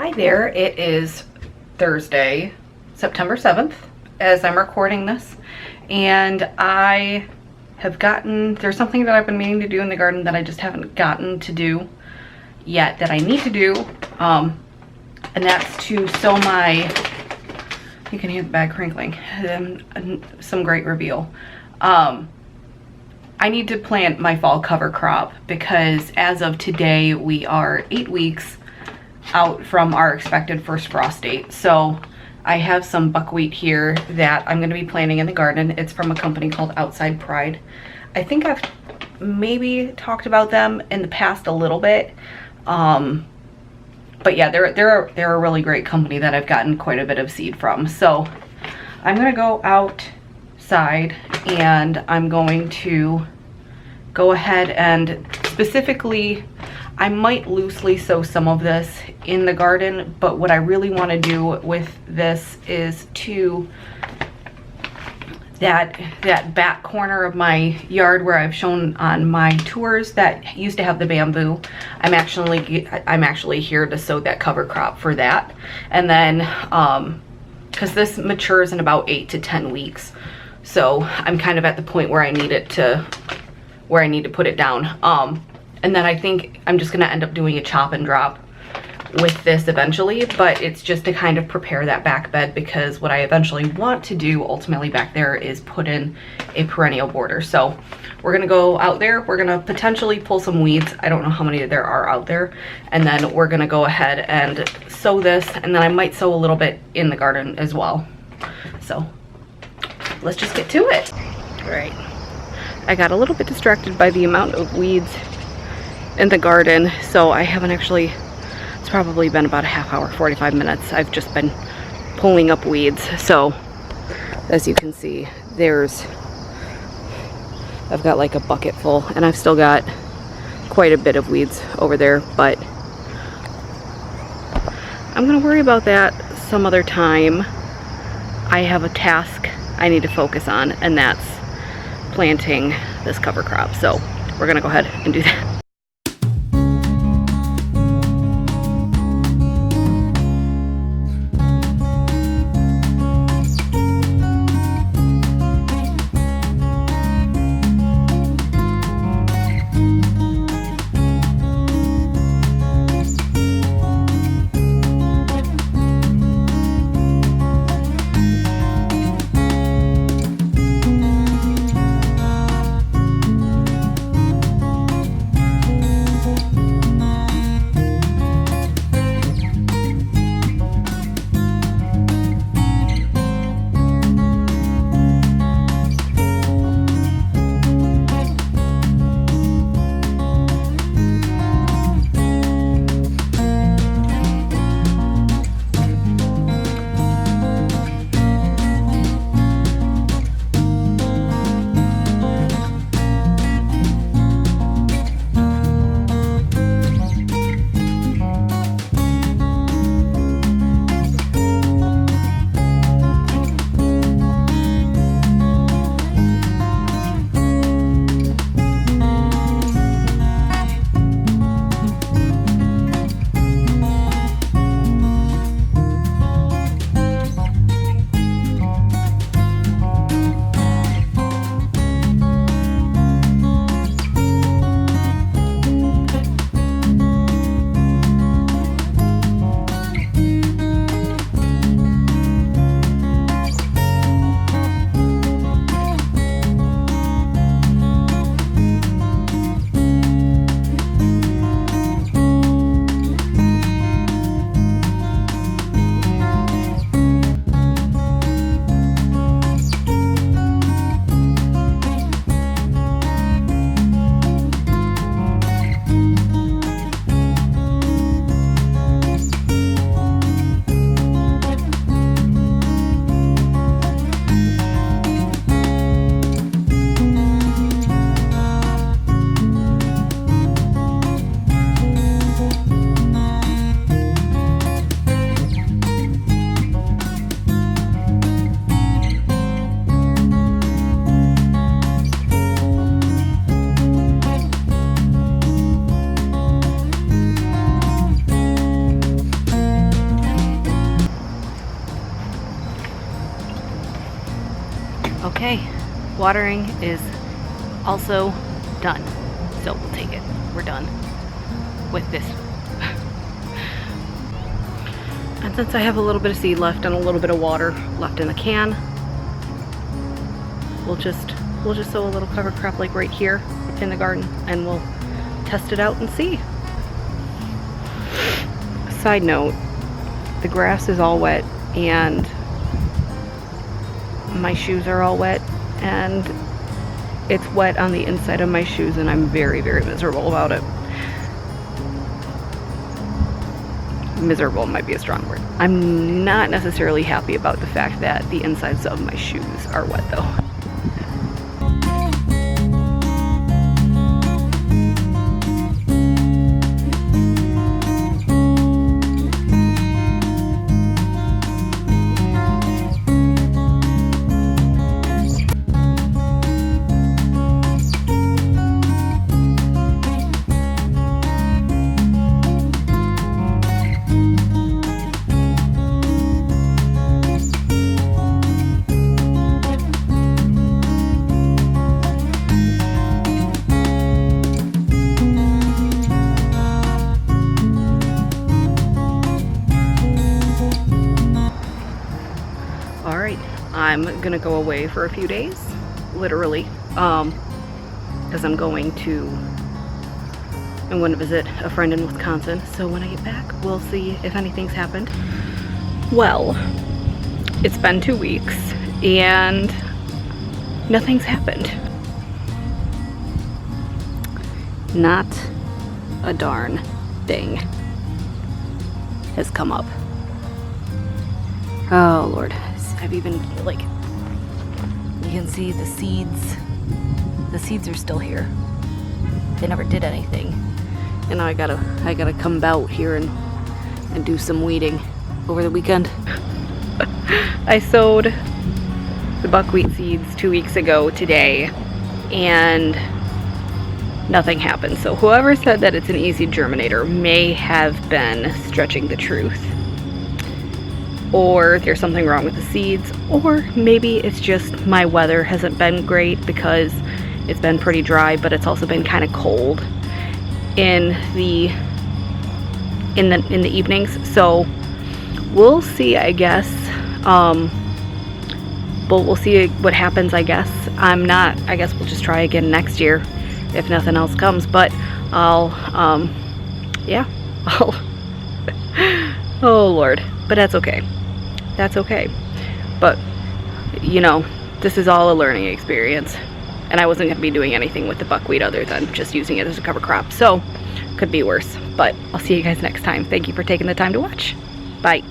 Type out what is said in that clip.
Hi there, it is Thursday, September 7th, as I'm recording this, and I have there's something that I've been meaning to do in the garden that I just haven't gotten to do yet that I need to do, and that's to sow you can hear the bag crinkling, some great reveal. I need to plant my fall cover crop because as of today, we are 8 weeks out from our expected first frost date. So I have some buckwheat here that I'm going to be planting in the garden. It's from a company called Outside Pride. I think I've maybe talked about them in the past a little bit. But yeah, they're a really great company that I've gotten quite a bit of seed from. So I'm going to go outside and I'm going to go ahead and specifically, I might loosely sow some of this in the garden, but what I really want to do with this is to that back corner of my yard where I've shown on my tours that used to have the bamboo. I'm actually here to sow that cover crop for that. And then because this matures in about 8 to 10 weeks, so I'm kind of at the point where I need to put it down. And then I think I'm just gonna end up doing a chop and drop with this eventually, but it's just to kind of prepare that back bed, because what I eventually want to do ultimately back there is put in a perennial border. So we're gonna go out there, we're gonna potentially pull some weeds. I don't know how many there are out there. And then we're gonna go ahead and sow this, and then I might sow a little bit in the garden as well. So let's just get to it. All right, I got a little bit distracted by the amount of weeds in the garden, so I haven't actually, it's probably been about a half hour, 45 minutes. I've just been pulling up weeds. So as you can see, I've got like a bucket full, and I've still got quite a bit of weeds over there, but I'm gonna worry about that some other time. I have a task I need to focus on, and that's planting this cover crop. So we're gonna go ahead and do that. Okay, watering is also done. So we'll take it. We're done with this. And since I have a little bit of seed left and a little bit of water left in the can, we'll just sow a little cover crop like right here in the garden, and we'll test it out and see. Side note, the grass is all wet and my shoes are all wet, and it's wet on the inside of my shoes, and I'm very, very miserable about it. Miserable might be a strong word. I'm not necessarily happy about the fact that the insides of my shoes are wet though. I'm gonna go away for a few days, literally, because I'm going to visit a friend in Wisconsin. So when I get back, we'll see if anything's happened. Well, it's been 2 weeks and nothing's happened. Not a darn thing has come up. Oh Lord. I've even, like, you can see the seeds are still here. They never did anything. And now I gotta come out here and do some weeding over the weekend. I sowed the buckwheat seeds 2 weeks ago today, and nothing happened. So whoever said that it's an easy germinator may have been stretching the truth. Or there's something wrong with the seeds, or maybe it's just my weather hasn't been great because it's been pretty dry, but it's also been kind of cold in the evenings. So we'll see, I guess. We'll see what happens, I guess. I guess we'll just try again next year if nothing else comes, but yeah, oh Lord, but that's okay. That's okay. But, you know, this is all a learning experience. And I wasn't going to be doing anything with the buckwheat other than just using it as a cover crop. So, could be worse. But I'll see you guys next time. Thank you for taking the time to watch. Bye.